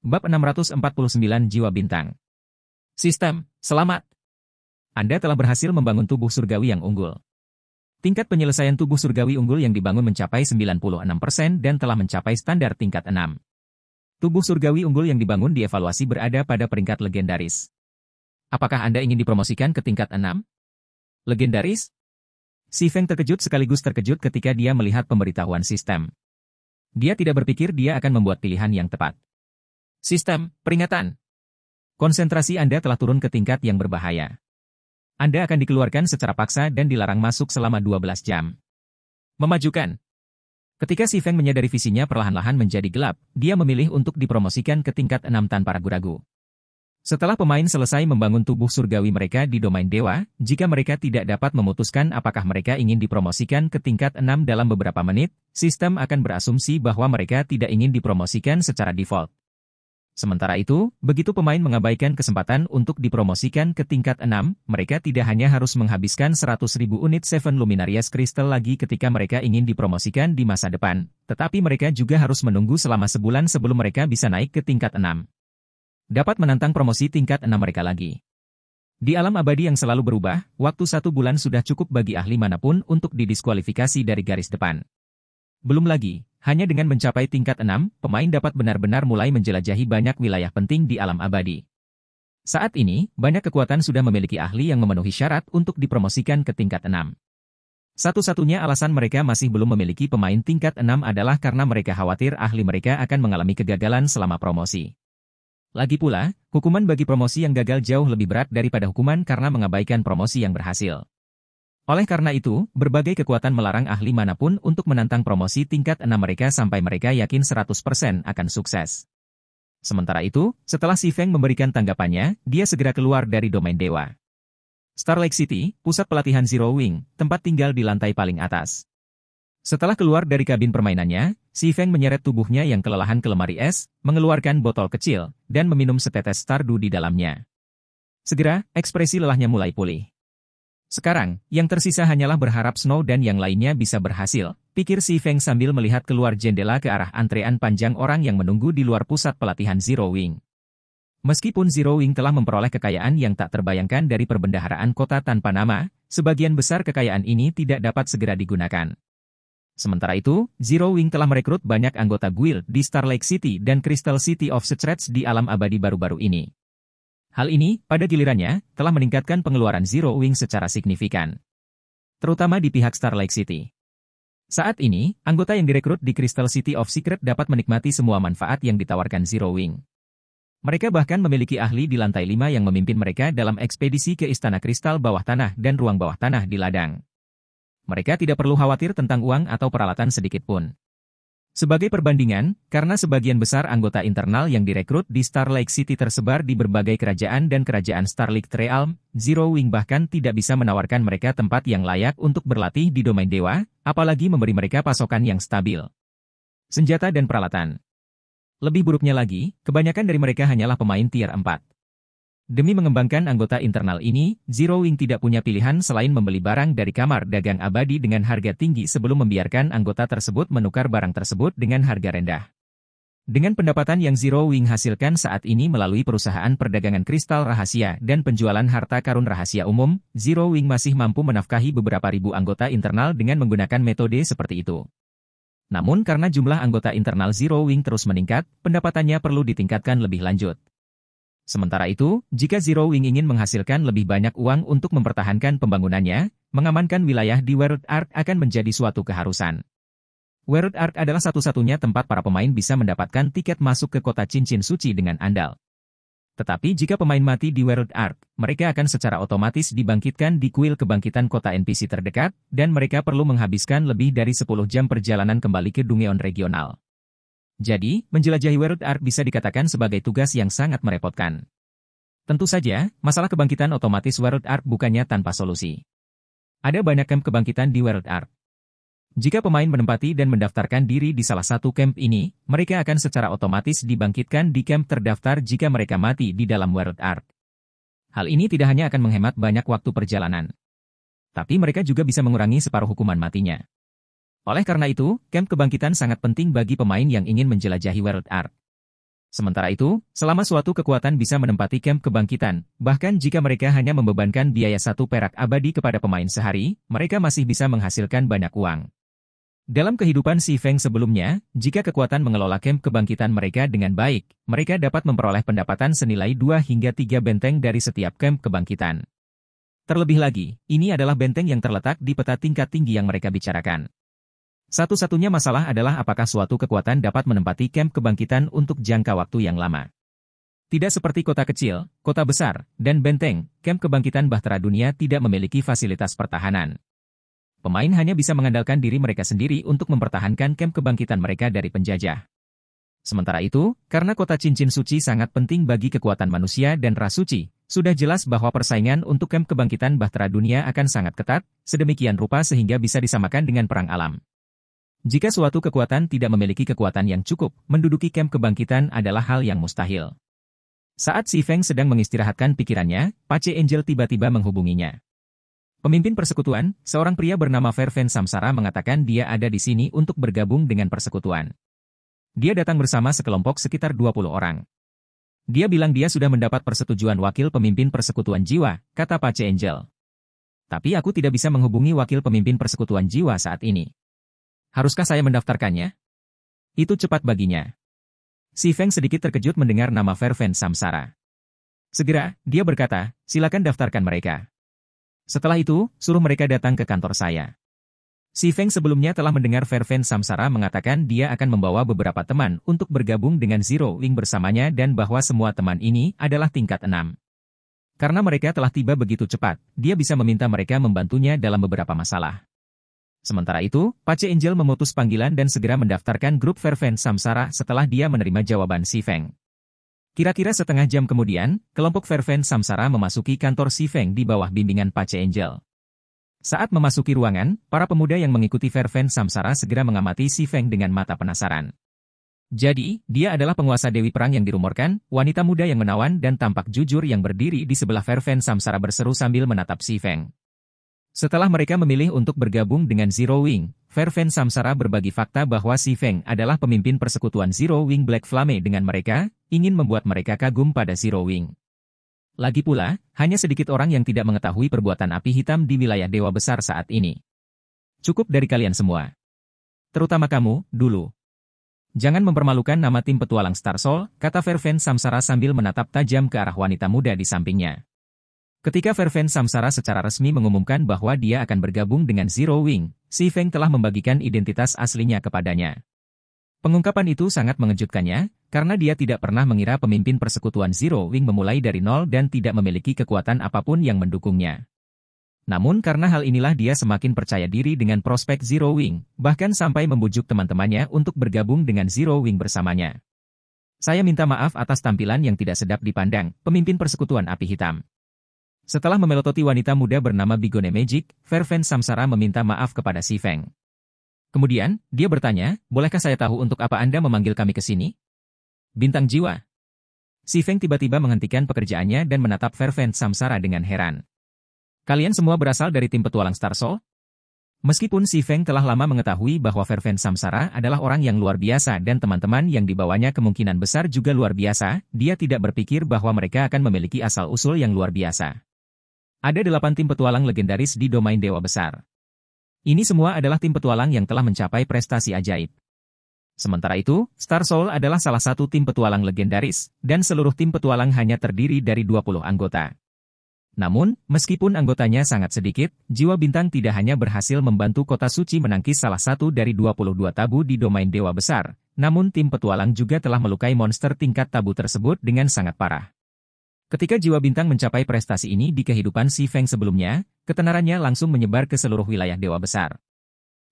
Bab 649 Jiwa Bintang. Sistem, selamat. Anda telah berhasil membangun tubuh surgawi yang unggul. Tingkat penyelesaian tubuh surgawi unggul yang dibangun mencapai 96% dan telah mencapai standar tingkat 6. Tubuh surgawi unggul yang dibangun dievaluasi berada pada peringkat legendaris. Apakah Anda ingin dipromosikan ke tingkat 6? Legendaris? Si Feng terkejut sekaligus terkejut ketika dia melihat pemberitahuan sistem. Dia tidak berpikir dia akan membuat pilihan yang tepat. Sistem, peringatan. Konsentrasi Anda telah turun ke tingkat yang berbahaya. Anda akan dikeluarkan secara paksa dan dilarang masuk selama 12 jam. Memajukan. Ketika Si Feng menyadari visinya perlahan-lahan menjadi gelap, dia memilih untuk dipromosikan ke tingkat 6 tanpa ragu-ragu. Setelah pemain selesai membangun tubuh surgawi mereka di domain dewa, jika mereka tidak dapat memutuskan apakah mereka ingin dipromosikan ke tingkat 6 dalam beberapa menit, sistem akan berasumsi bahwa mereka tidak ingin dipromosikan secara default. Sementara itu, begitu pemain mengabaikan kesempatan untuk dipromosikan ke tingkat 6, mereka tidak hanya harus menghabiskan 100.000 unit Seven Luminarias Crystal lagi ketika mereka ingin dipromosikan di masa depan, tetapi mereka juga harus menunggu selama sebulan sebelum mereka bisa naik ke tingkat 6. Dapat menantang promosi tingkat 6 mereka lagi. Di alam abadi yang selalu berubah, waktu 1 bulan sudah cukup bagi ahli manapun untuk didiskualifikasi dari garis depan. Belum lagi, hanya dengan mencapai tingkat 6, pemain dapat benar-benar mulai menjelajahi banyak wilayah penting di alam abadi. Saat ini, banyak kekuatan sudah memiliki ahli yang memenuhi syarat untuk dipromosikan ke tingkat 6. Satu-satunya alasan mereka masih belum memiliki pemain tingkat 6 adalah karena mereka khawatir ahli mereka akan mengalami kegagalan selama promosi. Lagi pula, hukuman bagi promosi yang gagal jauh lebih berat daripada hukuman karena mengabaikan promosi yang berhasil. Oleh karena itu, berbagai kekuatan melarang ahli manapun untuk menantang promosi tingkat 6 mereka sampai mereka yakin 100% akan sukses. Sementara itu, setelah Si Feng memberikan tanggapannya, dia segera keluar dari domain dewa. Star Lake City, pusat pelatihan Zero Wing, tempat tinggal di lantai paling atas. Setelah keluar dari kabin permainannya, Si Feng menyeret tubuhnya yang kelelahan ke lemari es, mengeluarkan botol kecil, dan meminum setetes Stardew di dalamnya. Segera, ekspresi lelahnya mulai pulih. Sekarang, yang tersisa hanyalah berharap Snow dan yang lainnya bisa berhasil, pikir Si Feng sambil melihat keluar jendela ke arah antrean panjang orang yang menunggu di luar pusat pelatihan Zero Wing. Meskipun Zero Wing telah memperoleh kekayaan yang tak terbayangkan dari perbendaharaan kota tanpa nama, sebagian besar kekayaan ini tidak dapat segera digunakan. Sementara itu, Zero Wing telah merekrut banyak anggota guild di Star Lake City dan Crystal City of Secrets di alam abadi baru-baru ini. Hal ini, pada gilirannya, telah meningkatkan pengeluaran Zero Wing secara signifikan. Terutama di pihak Star Lake City. Saat ini, anggota yang direkrut di Crystal City of Secret dapat menikmati semua manfaat yang ditawarkan Zero Wing. Mereka bahkan memiliki ahli di lantai 5 yang memimpin mereka dalam ekspedisi ke Istana Kristal Bawah Tanah dan Ruang Bawah Tanah di ladang. Mereka tidak perlu khawatir tentang uang atau peralatan sedikit pun. Sebagai perbandingan, karena sebagian besar anggota internal yang direkrut di Star Lake City tersebar di berbagai kerajaan dan kerajaan Starlight Realm, Zero Wing bahkan tidak bisa menawarkan mereka tempat yang layak untuk berlatih di domain dewa, apalagi memberi mereka pasokan yang stabil. Senjata dan peralatan. Lebih buruknya lagi, kebanyakan dari mereka hanyalah pemain tier 4. Demi mengembangkan anggota internal ini, Zero Wing tidak punya pilihan selain membeli barang dari kamar dagang abadi dengan harga tinggi sebelum membiarkan anggota tersebut menukar barang tersebut dengan harga rendah. Dengan pendapatan yang Zero Wing hasilkan saat ini melalui perusahaan perdagangan kristal rahasia dan penjualan harta karun rahasia umum, Zero Wing masih mampu menafkahi beberapa ribu anggota internal dengan menggunakan metode seperti itu. Namun karena jumlah anggota internal Zero Wing terus meningkat, pendapatannya perlu ditingkatkan lebih lanjut. Sementara itu, jika Zero Wing ingin menghasilkan lebih banyak uang untuk mempertahankan pembangunannya, mengamankan wilayah di World Ark akan menjadi suatu keharusan. World Ark adalah satu-satunya tempat para pemain bisa mendapatkan tiket masuk ke kota cincin suci dengan andal. Tetapi jika pemain mati di World Ark, mereka akan secara otomatis dibangkitkan di kuil kebangkitan kota NPC terdekat, dan mereka perlu menghabiskan lebih dari 10 jam perjalanan kembali ke Dungeon regional. Jadi, menjelajahi World Ark bisa dikatakan sebagai tugas yang sangat merepotkan. Tentu saja, masalah kebangkitan otomatis World Ark bukannya tanpa solusi. Ada banyak camp kebangkitan di World Ark. Jika pemain menempati dan mendaftarkan diri di salah satu camp ini, mereka akan secara otomatis dibangkitkan di camp terdaftar jika mereka mati di dalam World Ark. Hal ini tidak hanya akan menghemat banyak waktu perjalanan, tapi mereka juga bisa mengurangi separuh hukuman matinya. Oleh karena itu, camp kebangkitan sangat penting bagi pemain yang ingin menjelajahi World Ark. Sementara itu, selama suatu kekuatan bisa menempati camp kebangkitan, bahkan jika mereka hanya membebankan biaya 1 perak abadi kepada pemain sehari, mereka masih bisa menghasilkan banyak uang. Dalam kehidupan si Feng sebelumnya, jika kekuatan mengelola camp kebangkitan mereka dengan baik, mereka dapat memperoleh pendapatan senilai 2 hingga 3 benteng dari setiap camp kebangkitan. Terlebih lagi, ini adalah benteng yang terletak di peta tingkat tinggi yang mereka bicarakan. Satu-satunya masalah adalah apakah suatu kekuatan dapat menempati camp kebangkitan untuk jangka waktu yang lama. Tidak seperti kota kecil, kota besar, dan benteng, camp kebangkitan Bahtera Dunia tidak memiliki fasilitas pertahanan. Pemain hanya bisa mengandalkan diri mereka sendiri untuk mempertahankan camp kebangkitan mereka dari penjajah. Sementara itu, karena kota cincin suci sangat penting bagi kekuatan manusia dan ras suci, sudah jelas bahwa persaingan untuk camp kebangkitan Bahtera Dunia akan sangat ketat, sedemikian rupa sehingga bisa disamakan dengan perang alam. Jika suatu kekuatan tidak memiliki kekuatan yang cukup, menduduki camp kebangkitan adalah hal yang mustahil. Saat si Feng sedang mengistirahatkan pikirannya, Pace Angel tiba-tiba menghubunginya. Pemimpin persekutuan, seorang pria bernama Ferven Samsara mengatakan dia ada di sini untuk bergabung dengan persekutuan. Dia datang bersama sekelompok sekitar 20 orang. Dia bilang dia sudah mendapat persetujuan wakil pemimpin persekutuan jiwa, kata Pace Angel. Tapi aku tidak bisa menghubungi wakil pemimpin persekutuan jiwa saat ini. Haruskah saya mendaftarkannya? Itu cepat baginya. Si Feng sedikit terkejut mendengar nama Ferven Samsara. Segera, dia berkata, silakan daftarkan mereka. Setelah itu, suruh mereka datang ke kantor saya. Si Feng sebelumnya telah mendengar Ferven Samsara mengatakan dia akan membawa beberapa teman untuk bergabung dengan Zero Wing bersamanya dan bahwa semua teman ini adalah tingkat 6. Karena mereka telah tiba begitu cepat, dia bisa meminta mereka membantunya dalam beberapa masalah. Sementara itu, Pace Angel memutus panggilan dan segera mendaftarkan grup Ferven Samsara setelah dia menerima jawaban si Feng. Kira-kira setengah jam kemudian, kelompok Ferven Samsara memasuki kantor si Feng di bawah bimbingan Pace Angel. Saat memasuki ruangan, para pemuda yang mengikuti Ferven Samsara segera mengamati si Feng dengan mata penasaran. Jadi, dia adalah penguasa Dewi Perang yang dirumorkan, wanita muda yang menawan dan tampak jujur yang berdiri di sebelah Ferven Samsara berseru sambil menatap si Feng. Setelah mereka memilih untuk bergabung dengan Zero Wing, Ferven Samsara berbagi fakta bahwa si Feng adalah pemimpin persekutuan Zero Wing Black Flame dengan mereka, ingin membuat mereka kagum pada Zero Wing. Lagi pula, hanya sedikit orang yang tidak mengetahui perbuatan api hitam di wilayah Dewa Besar saat ini. Cukup dari kalian semua. Terutama kamu, dulu. Jangan mempermalukan nama tim petualang Star Soul, kata Ferven Samsara sambil menatap tajam ke arah wanita muda di sampingnya. Ketika Ferven Samsara secara resmi mengumumkan bahwa dia akan bergabung dengan Zero Wing, si Feng telah membagikan identitas aslinya kepadanya. Pengungkapan itu sangat mengejutkannya, karena dia tidak pernah mengira pemimpin persekutuan Zero Wing memulai dari nol dan tidak memiliki kekuatan apapun yang mendukungnya. Namun karena hal inilah dia semakin percaya diri dengan prospek Zero Wing, bahkan sampai membujuk teman-temannya untuk bergabung dengan Zero Wing bersamanya. Saya minta maaf atas tampilan yang tidak sedap dipandang, pemimpin persekutuan api hitam. Setelah memelototi wanita muda bernama Bigone Magic, Ferven Samsara meminta maaf kepada si Feng. Kemudian, dia bertanya, bolehkah saya tahu untuk apa Anda memanggil kami ke sini? Bintang jiwa. Si Feng tiba-tiba menghentikan pekerjaannya dan menatap Ferven Samsara dengan heran. Kalian semua berasal dari tim petualang Star Soul? Meskipun si Feng telah lama mengetahui bahwa Ferven Samsara adalah orang yang luar biasa dan teman-teman yang dibawanya kemungkinan besar juga luar biasa, dia tidak berpikir bahwa mereka akan memiliki asal-usul yang luar biasa. Ada 8 tim petualang legendaris di domain Dewa Besar. Ini semua adalah tim petualang yang telah mencapai prestasi ajaib. Sementara itu, Star Soul adalah salah satu tim petualang legendaris, dan seluruh tim petualang hanya terdiri dari 20 anggota. Namun, meskipun anggotanya sangat sedikit, Jiwa Bintang tidak hanya berhasil membantu Kota Suci menangkis salah satu dari 22 tabu di domain Dewa Besar, namun tim petualang juga telah melukai monster tingkat tabu tersebut dengan sangat parah. Ketika Jiwa Bintang mencapai prestasi ini di kehidupan si Feng sebelumnya, ketenarannya langsung menyebar ke seluruh wilayah Dewa Besar.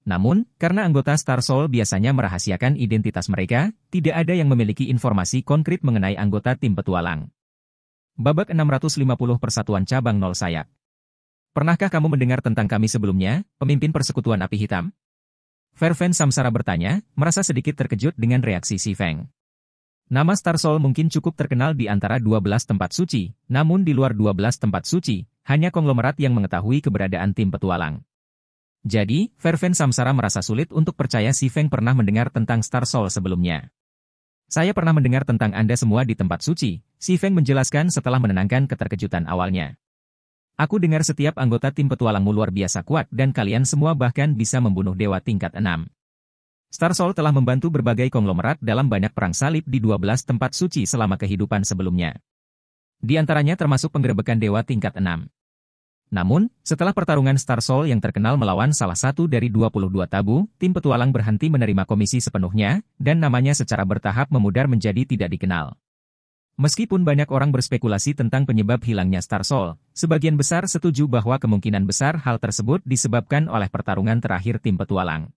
Namun, karena anggota Star Soul biasanya merahasiakan identitas mereka, tidak ada yang memiliki informasi konkret mengenai anggota tim petualang. Babak 650 Persatuan Cabang Nol Sayap. Pernahkah kamu mendengar tentang kami sebelumnya, pemimpin persekutuan api hitam? Ferven Samsara bertanya, merasa sedikit terkejut dengan reaksi si Feng. Nama Star Soul mungkin cukup terkenal di antara 12 tempat suci, namun di luar 12 tempat suci, hanya konglomerat yang mengetahui keberadaan tim petualang. Jadi, Ferven Samsara merasa sulit untuk percaya si Feng pernah mendengar tentang Star Soul sebelumnya. Saya pernah mendengar tentang Anda semua di tempat suci, si Feng menjelaskan setelah menenangkan keterkejutan awalnya. Aku dengar setiap anggota tim petualangmu luar biasa kuat dan kalian semua bahkan bisa membunuh dewa tingkat 6. Star Soul telah membantu berbagai konglomerat dalam banyak perang salib di 12 tempat suci selama kehidupan sebelumnya. Di antaranya termasuk penggerebekan dewa tingkat 6. Namun, setelah pertarungan Star Soul yang terkenal melawan salah satu dari 22 tabu, tim petualang berhenti menerima komisi sepenuhnya, dan namanya secara bertahap memudar menjadi tidak dikenal. Meskipun banyak orang berspekulasi tentang penyebab hilangnya Star Soul, sebagian besar setuju bahwa kemungkinan besar hal tersebut disebabkan oleh pertarungan terakhir tim petualang.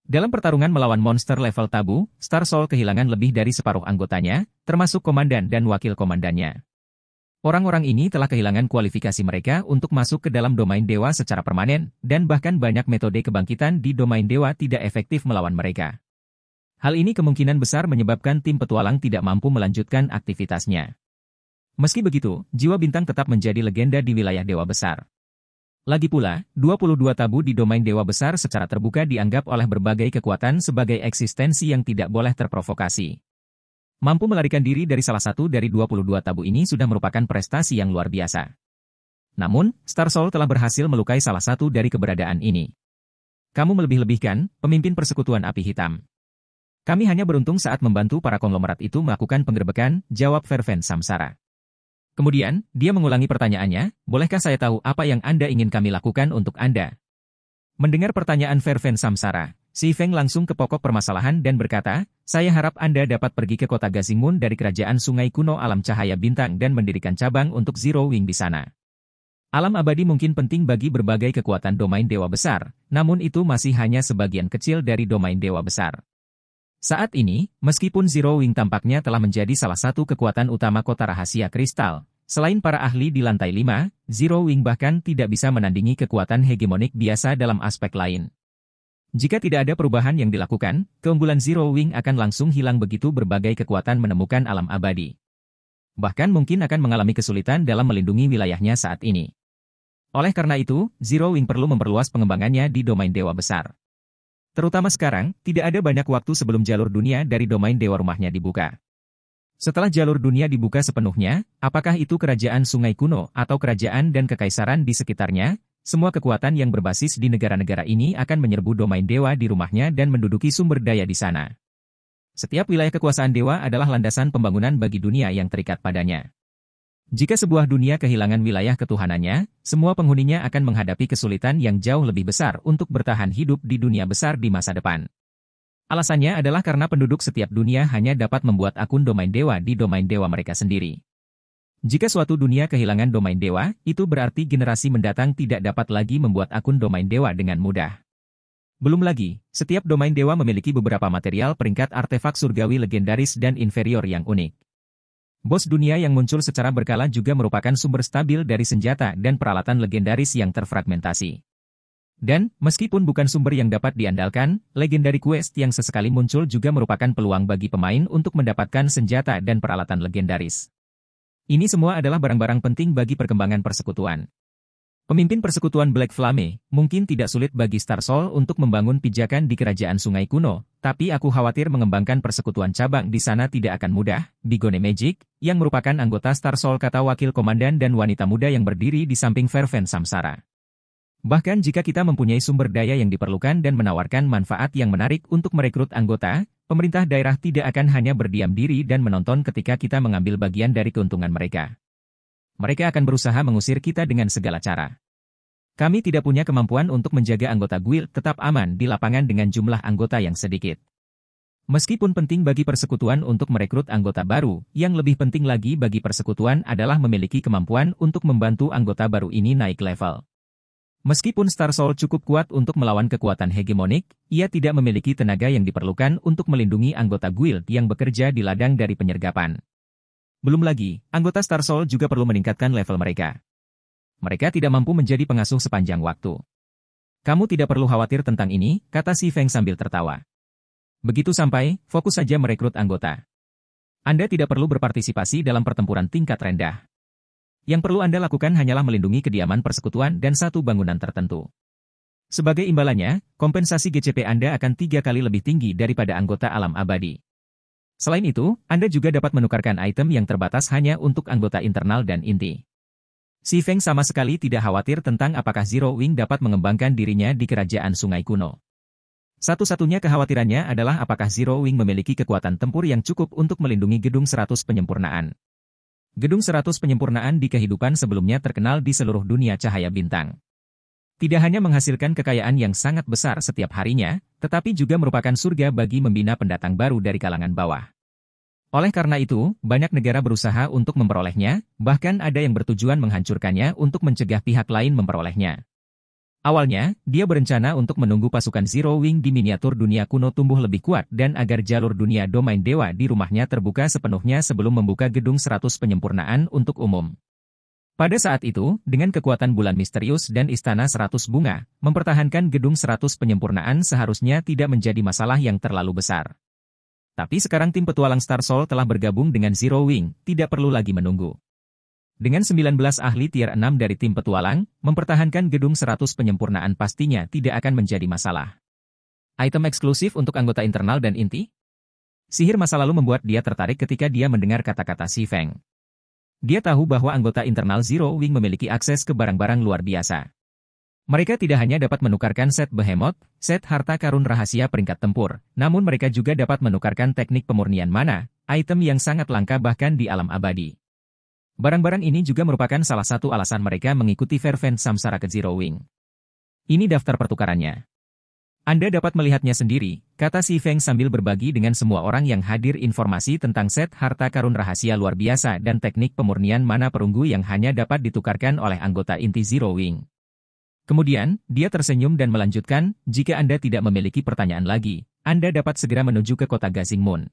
Dalam pertarungan melawan monster level tabu, Star Soul kehilangan lebih dari separuh anggotanya, termasuk komandan dan wakil komandannya. Orang-orang ini telah kehilangan kualifikasi mereka untuk masuk ke dalam domain dewa secara permanen, dan bahkan banyak metode kebangkitan di domain dewa tidak efektif melawan mereka. Hal ini kemungkinan besar menyebabkan tim petualang tidak mampu melanjutkan aktivitasnya. Meski begitu, jiwa bintang tetap menjadi legenda di wilayah dewa besar. Lagi pula, 22 tabu di domain dewa besar secara terbuka dianggap oleh berbagai kekuatan sebagai eksistensi yang tidak boleh terprovokasi. Mampu melarikan diri dari salah satu dari 22 tabu ini sudah merupakan prestasi yang luar biasa. Namun, Star Soul telah berhasil melukai salah satu dari keberadaan ini. Kamu melebih-lebihkan, pemimpin persekutuan api hitam. Kami hanya beruntung saat membantu para konglomerat itu melakukan penggerebekan, jawab Fervent Samsara. Kemudian, dia mengulangi pertanyaannya, bolehkah saya tahu apa yang Anda ingin kami lakukan untuk Anda? Mendengar pertanyaan Fervent Samsara, Si Feng langsung ke pokok permasalahan dan berkata, saya harap Anda dapat pergi ke kota Gazingmun dari kerajaan sungai kuno alam cahaya bintang dan mendirikan cabang untuk Zero Wing di sana. Alam abadi mungkin penting bagi berbagai kekuatan domain dewa besar, namun itu masih hanya sebagian kecil dari domain dewa besar. Saat ini, meskipun Zero Wing tampaknya telah menjadi salah satu kekuatan utama kota rahasia kristal, selain para ahli di lantai 5, Zero Wing bahkan tidak bisa menandingi kekuatan hegemonik biasa dalam aspek lain. Jika tidak ada perubahan yang dilakukan, keunggulan Zero Wing akan langsung hilang begitu berbagai kekuatan menemukan alam abadi. Bahkan mungkin akan mengalami kesulitan dalam melindungi wilayahnya saat ini. Oleh karena itu, Zero Wing perlu memperluas pengembangannya di domain dewa besar. Terutama sekarang, tidak ada banyak waktu sebelum jalur dunia dari domain dewa rumahnya dibuka. Setelah jalur dunia dibuka sepenuhnya, apakah itu kerajaan sungai kuno atau kerajaan dan kekaisaran di sekitarnya, semua kekuatan yang berbasis di negara-negara ini akan menyerbu domain dewa di rumahnya dan menduduki sumber daya di sana. Setiap wilayah kekuasaan dewa adalah landasan pembangunan bagi dunia yang terikat padanya. Jika sebuah dunia kehilangan wilayah ketuhanannya, semua penghuninya akan menghadapi kesulitan yang jauh lebih besar untuk bertahan hidup di dunia besar di masa depan. Alasannya adalah karena penduduk setiap dunia hanya dapat membuat akun domain dewa di domain dewa mereka sendiri. Jika suatu dunia kehilangan domain dewa, itu berarti generasi mendatang tidak dapat lagi membuat akun domain dewa dengan mudah. Belum lagi, setiap domain dewa memiliki beberapa material peringkat artefak surgawi legendaris dan inferior yang unik. Bos dunia yang muncul secara berkala juga merupakan sumber stabil dari senjata dan peralatan legendaris yang terfragmentasi. Dan, meskipun bukan sumber yang dapat diandalkan, legendary quest yang sesekali muncul juga merupakan peluang bagi pemain untuk mendapatkan senjata dan peralatan legendaris. Ini semua adalah barang-barang penting bagi perkembangan persekutuan. Pemimpin persekutuan Black Flame, mungkin tidak sulit bagi Star Soul untuk membangun pijakan di kerajaan sungai kuno, tapi aku khawatir mengembangkan persekutuan cabang di sana tidak akan mudah. Bigone Magic, yang merupakan anggota Star Soul kata wakil komandan dan wanita muda yang berdiri di samping Fervent Samsara. Bahkan jika kita mempunyai sumber daya yang diperlukan dan menawarkan manfaat yang menarik untuk merekrut anggota, pemerintah daerah tidak akan hanya berdiam diri dan menonton ketika kita mengambil bagian dari keuntungan mereka. Mereka akan berusaha mengusir kita dengan segala cara. Kami tidak punya kemampuan untuk menjaga anggota guild tetap aman di lapangan dengan jumlah anggota yang sedikit. Meskipun penting bagi persekutuan untuk merekrut anggota baru, yang lebih penting lagi bagi persekutuan adalah memiliki kemampuan untuk membantu anggota baru ini naik level. Meskipun Star Soul cukup kuat untuk melawan kekuatan hegemonik, ia tidak memiliki tenaga yang diperlukan untuk melindungi anggota guild yang bekerja di ladang dari penyergapan. Belum lagi, anggota Star Soul juga perlu meningkatkan level mereka. Mereka tidak mampu menjadi pengasuh sepanjang waktu. Kamu tidak perlu khawatir tentang ini, kata Si Feng sambil tertawa. Begitu sampai, fokus saja merekrut anggota. Anda tidak perlu berpartisipasi dalam pertempuran tingkat rendah. Yang perlu Anda lakukan hanyalah melindungi kediaman persekutuan dan satu bangunan tertentu. Sebagai imbalannya, kompensasi GCP Anda akan 3 kali lebih tinggi daripada anggota alam abadi. Selain itu, Anda juga dapat menukarkan item yang terbatas hanya untuk anggota internal dan inti. Si Feng sama sekali tidak khawatir tentang apakah Zero Wing dapat mengembangkan dirinya di kerajaan sungai kuno. Satu-satunya kekhawatirannya adalah apakah Zero Wing memiliki kekuatan tempur yang cukup untuk melindungi Gedung 100 Penyempurnaan. Gedung 100 Penyempurnaan di kehidupan sebelumnya terkenal di seluruh dunia cahaya bintang. Tidak hanya menghasilkan kekayaan yang sangat besar setiap harinya, tetapi juga merupakan surga bagi membina pendatang baru dari kalangan bawah. Oleh karena itu, banyak negara berusaha untuk memperolehnya, bahkan ada yang bertujuan menghancurkannya untuk mencegah pihak lain memperolehnya. Awalnya, dia berencana untuk menunggu pasukan Zero Wing di miniatur dunia kuno tumbuh lebih kuat dan agar jalur dunia domain dewa di rumahnya terbuka sepenuhnya sebelum membuka Gedung 100 Penyempurnaan untuk umum. Pada saat itu, dengan kekuatan bulan misterius dan istana 100 bunga, mempertahankan Gedung 100 Penyempurnaan seharusnya tidak menjadi masalah yang terlalu besar. Tapi sekarang tim petualang Star Soul telah bergabung dengan Zero Wing, tidak perlu lagi menunggu. Dengan 19 ahli tier 6 dari tim petualang, mempertahankan Gedung 100 Penyempurnaan pastinya tidak akan menjadi masalah. Item eksklusif untuk anggota internal dan inti? Sihir masa lalu membuat dia tertarik ketika dia mendengar kata-kata Si Feng. Dia tahu bahwa anggota internal Zero Wing memiliki akses ke barang-barang luar biasa. Mereka tidak hanya dapat menukarkan set Behemoth, set harta karun rahasia peringkat tempur, namun mereka juga dapat menukarkan teknik pemurnian mana, item yang sangat langka bahkan di alam abadi. Barang-barang ini juga merupakan salah satu alasan mereka mengikuti Fervent Samsara ke Zero Wing. Ini daftar pertukarannya. Anda dapat melihatnya sendiri, kata Si Feng sambil berbagi dengan semua orang yang hadir informasi tentang set harta karun rahasia luar biasa dan teknik pemurnian mana perunggu yang hanya dapat ditukarkan oleh anggota inti Zero Wing. Kemudian, dia tersenyum dan melanjutkan, jika Anda tidak memiliki pertanyaan lagi, Anda dapat segera menuju ke kota Gazing Moon.